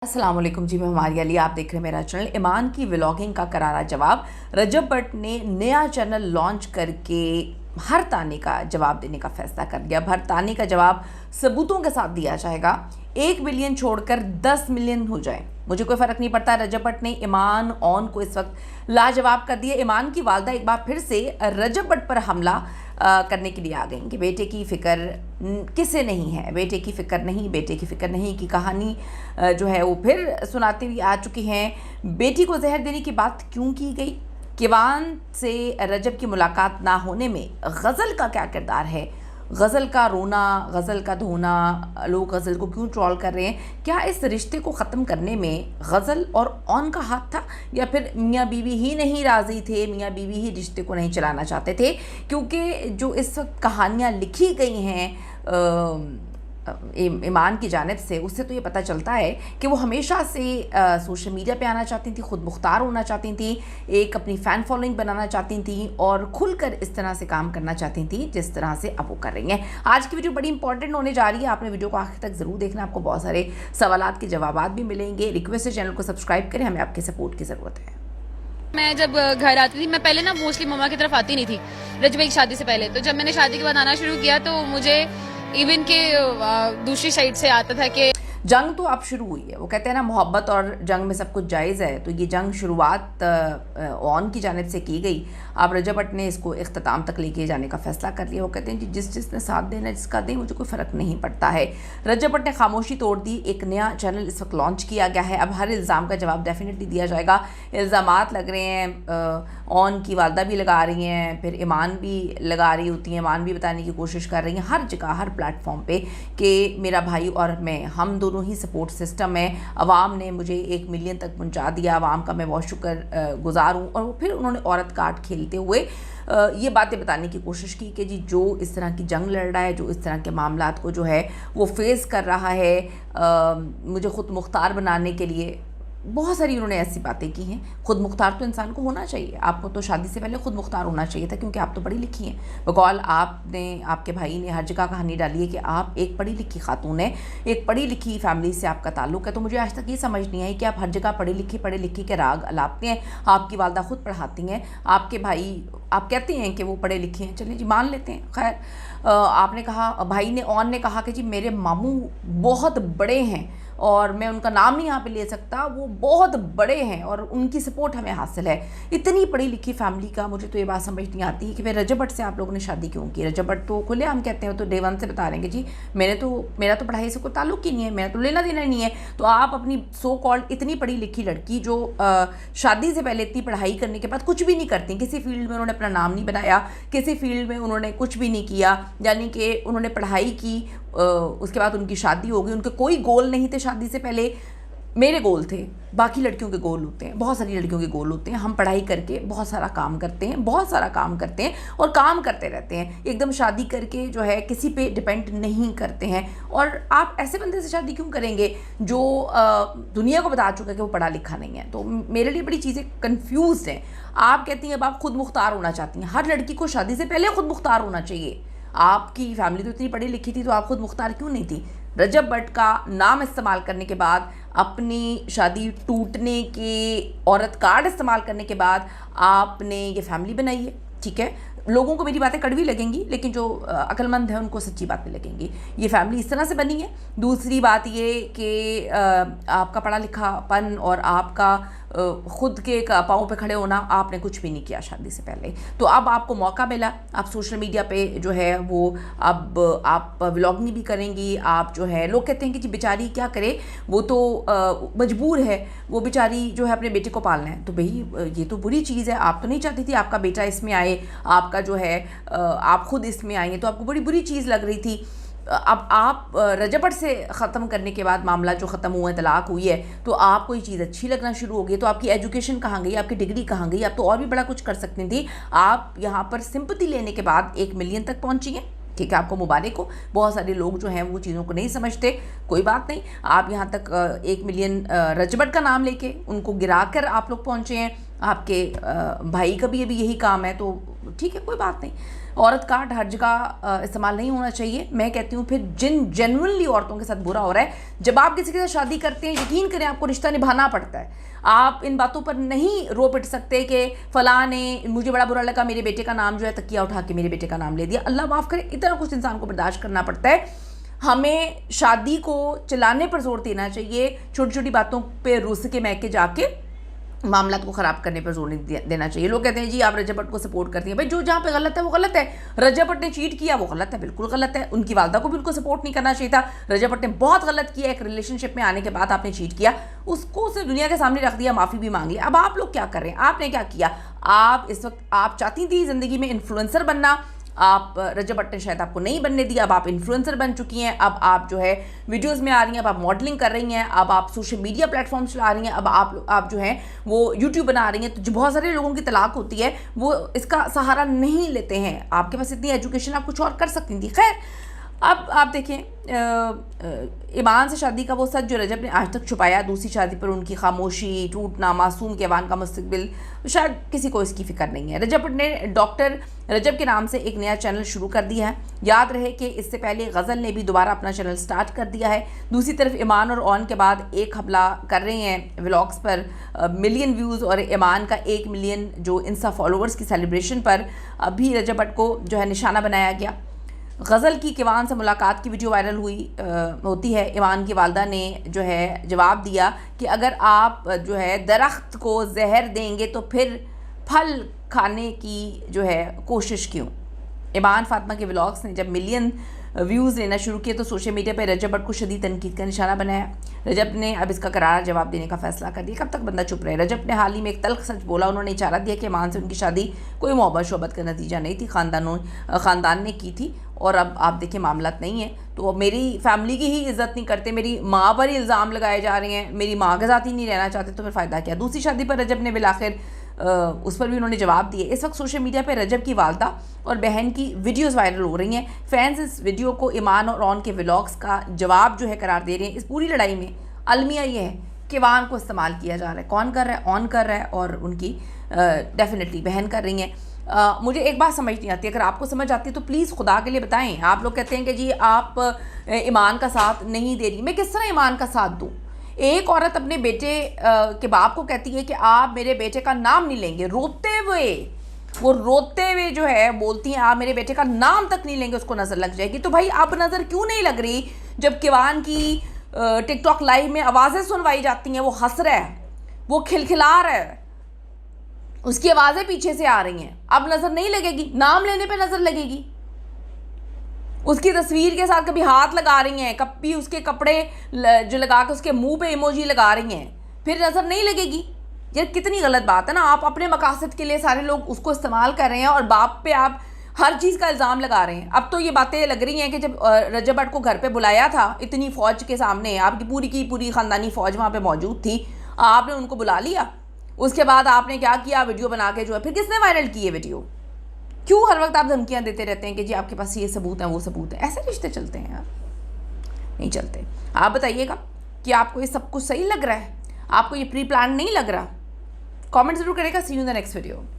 अस्सलाम वालेकुम जी, मैं हमारी अली, आप देख रहे हैं मेरा चैनल। ईमान की व्लॉगिंग का करारा जवाब। रजब भट्ट ने नया चैनल लॉन्च करके हर ताने का जवाब देने का फैसला कर लिया। हर ताने का जवाब सबूतों के साथ दिया जाएगा। 1 मिलियन छोड़कर 10 मिलियन हो जाए, मुझे कोई फ़र्क नहीं पड़ता। रजब भट्ट ने ईमान ऑन को इस वक्त लाजवाब कर दिया। ईमान की वालदा एक बार फिर से रजब भट्ट पर हमला करने के लिए आ गई कि बेटे की फ़िक्र किसे नहीं है, बेटे की फ़िक्र नहीं, बेटे की फ़िक्र नहीं की कहानी जो है वो फिर सुनाती हुई आ चुकी हैं। बेटी को जहर देने की बात क्यों की गई, किवान से रजब की मुलाकात ना होने में गज़ल का क्या किरदार है, गज़ल का रोना, गज़ल का धोना, लोग गज़ल को क्यों ट्रोल कर रहे हैं, क्या इस रिश्ते को ख़त्म करने में गज़ल और ऑन का हाथ था या फिर मियाँ बीवी ही नहीं राज़ी थे, मियाँ बीवी ही रिश्ते को नहीं चलाना चाहते थे। क्योंकि जो इस वक्त कहानियाँ लिखी गई हैं ईमान की जानिब से, उससे तो ये पता चलता है कि वो हमेशा से सोशल मीडिया पे आना चाहती थी, ख़ुद मुख्तार होना चाहती थी, एक अपनी फ़ैन फॉलोइंग बनाना चाहती थी और खुलकर इस तरह से काम करना चाहती थी जिस तरह से अब वो कर रही हैं। आज की वीडियो बड़ी इंपॉर्टेंट होने जा रही है, आपने वीडियो को आखिर तक ज़रूर देखना, आपको बहुत सारे सवालात के जवाब भी मिलेंगे। रिक्वेस्ट है चैनल को सब्सक्राइब करें, हमें आपके सपोर्ट की ज़रूरत है। मैं जब घर आती थी, मैं पहले ना मोस्टली मम्मा की तरफ आती नहीं थी रजब की शादी से पहले। तो जब मैंने शादी के बाद आना शुरू किया तो मुझे इवन के दूसरी साइड से आता था कि जंग तो अब शुरू हुई है। वो कहते हैं ना, मोहब्बत और जंग में सब कुछ जायज़ है। तो ये जंग शुरुआत ऑन की जानिब से की गई। अब रजब भट्ट ने इसको इख्तिताम तक लेके जाने का फ़ैसला कर लिया। वो कहते हैं कि जिसने साथ देना जिसका दे, मुझे कोई फ़र्क नहीं पड़ता है। रजब भट्ट ने खामोशी तोड़ दी। एक नया चैनल इस वक्त लॉन्च किया गया है। अब हर इल्ज़ाम का जवाब डेफिनेटली दिया जाएगा। इल्ज़ामात लग रहे हैं, ऑन की वालदा भी लगा रही हैं, फिर ईमान भी लगा रही होती हैं, ईमान भी बताने की कोशिश कर रही हैं हर जगह, हर प्लेटफॉर्म पे कि मेरा भाई और मैं, हम दोनों ही सपोर्ट सिस्टम है। अवाम ने मुझे 1 मिलियन तक पहुंचा दिया, अवाम का मैं बहुत शुक्र गुज़ार हूँ। और फिर उन्होंने औरत कार्ड खेलते हुए ये बातें बताने की कोशिश की कि जी जो इस तरह की जंग लड़ रहा है, जो इस तरह के मामलात को जो है वो फेस कर रहा है, मुझे ख़ुद मुख्तार बनाने के लिए बहुत सारी उन्होंने ऐसी बातें की हैं। ख़ुद मुख्तार तो इंसान को होना चाहिए, आपको तो शादी से पहले ख़ुद मुख्तार होना चाहिए था, क्योंकि आप तो पढ़ी लिखी हैं। बकौल आपने, आपके भाई ने हर जगह कहानी डाली है कि आप एक पढ़ी लिखी खातून हैं, एक पढ़ी लिखी फैमिली से आपका ताल्लुक़ है। तो मुझे आज तक ये समझ नहीं आई कि आप हर जगह पढ़े लिखे के राग अलापते हैं। आपकी वालदा ख़ुद पढ़ाती हैं, आपके भाई, आप कहते हैं कि वो पढ़े लिखे हैं, चलिए जी मान लेते हैं। खैर, आपने कहा, भाई ने, ऑन ने कहा कि जी मेरे मामू बहुत बड़े हैं और मैं उनका नाम नहीं यहाँ पे ले सकता, वो बहुत बड़े हैं और उनकी सपोर्ट हमें हासिल है। इतनी पढ़ी लिखी फैमिली का मुझे तो ये बात समझ नहीं आती कि फिर रजब भट्ट से आप लोगों ने शादी क्यों की। रजब भट्ट तो खुले हम कहते हैं, तो डे वन से बता रहे हैं कि जी मेरा तो पढ़ाई से कोई ताल्लुक ही नहीं है, मेरा तो लेना देना नहीं है। तो आप अपनी सो कॉल्ड इतनी पढ़ी लिखी लड़की जो शादी से पहले इतनी पढ़ाई करने के बाद कुछ भी नहीं करती, किसी फील्ड में उन्होंने अपना नाम नहीं बनाया, किसी फील्ड में उन्होंने कुछ भी नहीं किया, यानी कि उन्होंने पढ़ाई की, उसके बाद उनकी शादी हो गई, उनके कोई गोल नहीं थे शादी से पहले। मेरे गोल थे, बाकी लड़कियों के गोल होते हैं, बहुत सारी लड़कियों के गोल होते हैं। हम पढ़ाई करके बहुत सारा काम करते हैं, बहुत सारा काम करते हैं और काम करते रहते हैं, एकदम शादी करके जो है किसी पे डिपेंड नहीं करते हैं। और आप ऐसे बंदे से शादी क्यों करेंगे जो दुनिया को बता चुका है कि वो पढ़ा लिखा नहीं है। तो मेरे लिए बड़ी चीज़ें कन्फ्यूज़ हैं। आप कहती हैं अब आप खुद मुख्तार होना चाहती हैं, हर लड़की को शादी से पहले खुद मुख्तार होना चाहिए। आपकी फैमिली तो इतनी पढ़ी लिखी थी, तो आप खुद मुख्तार क्यों नहीं थी। रजब भट्ट का नाम इस्तेमाल करने के बाद, अपनी शादी टूटने के औरत कार्ड इस्तेमाल करने के बाद आपने ये फैमिली बनाई है। ठीक है, लोगों को मेरी बातें कड़वी लगेंगी, लेकिन जो अक्लमंद है उनको सच्ची बातें लगेंगी। ये फैमिली इस तरह से बनी है। दूसरी बात ये कि आपका पढ़ा लिखापन और आपका ख़ुद के पाँव पे खड़े होना, आपने कुछ भी नहीं किया शादी से पहले। तो अब आपको मौका मिला, आप सोशल मीडिया पे जो है वो अब आप व्लॉगिंग भी करेंगी। आप जो है, लोग कहते हैं कि जी बेचारी क्या करे, वो तो मजबूर है, वो बेचारी जो है अपने बेटे को पालना है। तो भाई ये तो बुरी चीज़ है, आप तो नहीं चाहती थी आपका बेटा इसमें आए, आपका जो है आप खुद इसमें आई हैं, तो आपको बड़ी बुरी चीज़ लग रही थी। अब आप रजब भट्ट से ख़त्म करने के बाद, मामला जो ख़त्म हुआ है, तलाक हुई है, तो आपको ये चीज़ अच्छी लगना शुरू हो गई। तो आपकी एजुकेशन कहाँ गई, आपकी डिग्री कहाँ गई, आप तो और भी बड़ा कुछ कर सकती थी। आप यहाँ पर सिंपैथी लेने के बाद 1 मिलियन तक पहुँची हैं। ठीक है, आपको मुबारक हो। बहुत सारे लोग जो हैं वो चीज़ों को नहीं समझते, कोई बात नहीं। आप यहाँ तक 1 मिलियन रजब भट्ट का नाम लेके उनको गिरा कर आप लोग पहुँचे हैं। आपके भाई का भी अभी यही काम है, तो ठीक है, कोई बात नहीं, औरत कार्ड हर जगह इस्तेमाल नहीं होना चाहिए। मैं कहती हूँ फिर जिन जेन्युइनली औरतों के साथ बुरा हो रहा है, जब आप किसी के साथ शादी करते हैं, यकीन करें आपको रिश्ता निभाना पड़ता है। आप इन बातों पर नहीं रो पिट सकते कि फ़लाँ ने मुझे बड़ा बुरा लगा, मेरे बेटे का नाम जो है तकिया उठा के मेरे बेटे का नाम ले दिया। अल्लाह माफ़ करे, इतना कुछ इंसान को बर्दाश्त करना पड़ता है। हमें शादी को चलाने पर जोर देना चाहिए, छोटी छोटी बातों पे रुस के मैके जाके मामला को ख़राब करने पर जोर नहीं देना चाहिए। लोग कहते हैं जी आप रजब भट्ट को सपोर्ट करती हैं। भाई जो जहाँ पे गलत है वो गलत है। रजब भट्ट ने चीट किया वो गलत है, बिल्कुल गलत है। उनकी वालदा को भी उनको सपोर्ट नहीं करना चाहिए था। रजब भट्ट ने बहुत गलत किया, एक रिलेशनशिप में आने के बाद आपने चीट किया, उसको सिर्फ दुनिया के सामने रख दिया, माफ़ी भी मांग लिया। अब आप लोग क्या कर रहे हैं? आपने क्या किया? आप इस वक्त आप चाहती थी ज़िंदगी में इन्फ्लुएंसर बनना, आप रजब भट्ट ने शायद आपको नहीं बनने दिया, अब आप इन्फ्लुएंसर बन चुकी हैं, अब आप जो है वीडियोस में आ रही हैं, अब आप मॉडलिंग कर रही हैं, अब आप सोशल मीडिया प्लेटफॉर्म चला रही हैं, अब आप जो हैं वो यूट्यूब बना रही हैं। तो जो बहुत सारे लोगों की तलाक होती है वो इसका सहारा नहीं लेते हैं। आपके पास इतनी एजुकेशन, आप कुछ और कर सकती थी। खैर, अब आप देखें ईमान से शादी का वो सच जो रजब ने आज तक छुपाया, दूसरी शादी पर उनकी खामोशी, टूटना, मासूम के ईमान का मुस्तकबिल, शायद किसी को इसकी फ़िक्र नहीं है। रजब ने डॉक्टर रजब के नाम से एक नया चैनल शुरू कर दिया है। याद रहे कि इससे पहले गज़ल ने भी दोबारा अपना चैनल स्टार्ट कर दिया है। दूसरी तरफ ईमान और ऑन के बाद एक हमला कर रहे हैं व्लॉग्स पर, मिलियन व्यूज़, और ईमान का 1 मिलियन जो इंस्टा फॉलोअर्स की सेलिब्रेशन पर अभी रजब भट्ट को जो है निशाना बनाया गया। गज़ल की किवान से मुलाकात की वीडियो वायरल होती है। ईमान की वालदा ने जो है जवाब दिया कि अगर आप जो है दरख्त को जहर देंगे तो फिर फल खाने की जो है कोशिश क्यों। ईमान फातिमा के व्लॉग्स ने जब मिलियन व्यूज़ लेना शुरू किए तो सोशल मीडिया पर रजब भट्ट को शदीद तनकीद का निशाना बनाया। रजब ने अब इसका करारा जवाब देने का फैसला कर दिया। कब तक बंदा चुप रहे? रजब ने हाल ही में एक तल्ख सच बोला। उन्होंने इशारा दिया कि ईमान से उनकी शादी कोई मोहब्बत शोहबत का नतीजा नहीं थी, ख़ानदान ने की थी, और अब आप देखिए मामलात नहीं है। तो मेरी फैमिली की ही इज़्ज़त नहीं करते, मेरी माँ पर ही इल्ज़ाम लगाए जा रहे हैं, मेरी माँ के साथ ही नहीं रहना चाहते, तो फिर फ़ायदा क्या। दूसरी शादी पर रजब ने बिलाखिर उस पर भी उन्होंने जवाब दिए। इस वक्त सोशल मीडिया पर रजब की वालदा और बहन की वीडियोस वायरल हो रही हैं। फैंस इस वीडियो को ईमान और ऑन के व्लॉग्स का जवाब जो है करार दे रहे हैं। इस पूरी लड़ाई में अलमिया ये है कि वान को इस्तेमाल किया जा रहा है। कौन कर रहा है? ऑन कर रहा है, और उनकी डेफिनेटली बहन कर रही हैं। मुझे एक बात समझ नहीं आती, अगर आपको समझ आती है तो प्लीज़ खुदा के लिए बताएं। आप लोग कहते हैं कि जी आप ईमान का साथ नहीं दे रही। मैं किस तरह ईमान का साथ दूँ? एक औरत अपने बेटे के बाप को कहती है कि आप मेरे बेटे का नाम नहीं लेंगे, रोते हुए जो है बोलती हैं आप मेरे बेटे का नाम तक नहीं लेंगे, उसको नज़र लग जाएगी। तो भाई अब नज़र क्यों नहीं लग रही जब किवान की टिकटॉक लाइव में आवाज़ें सुनवाई जाती हैं, वो हंस रहा है, वो खिलखिला रहा है, उसकी आवाज़ें पीछे से आ रही हैं, अब नज़र नहीं लगेगी? नाम लेने पे नज़र लगेगी। उसकी तस्वीर के साथ कभी हाथ लगा रही हैं, कभी उसके कपड़े जो लगा के उसके मुंह पे इमोजी लगा रही हैं, फिर नज़र नहीं लगेगी? यार कितनी गलत बात है ना। आप अपने मकासद के लिए सारे लोग उसको इस्तेमाल कर रहे हैं और बाप पे आप हर चीज़ का इल्ज़ाम लगा रहे हैं। अब तो ये बातें लग रही हैं कि जब रजब भट्ट को घर पे बुलाया था इतनी फ़ौज के सामने, आपकी पूरी की पूरी ख़ानदानी फ़ौज वहाँ पे मौजूद थी, आपने उनको बुला लिया, उसके बाद आपने क्या किया? वीडियो बना के जो है, फिर किसने वायरल की है वीडियो? क्यों हर वक्त आप धमकियाँ देते रहते हैं कि जी आपके पास ये सबूत है वो सबूत है? ऐसे रिश्ते चलते हैं यार? नहीं चलते। आप बताइएगा कि आपको ये सब कुछ सही लग रहा है? आपको ये प्री प्लान नहीं लग रहा? कमेंट ज़रूर करेगा। See you in the next video.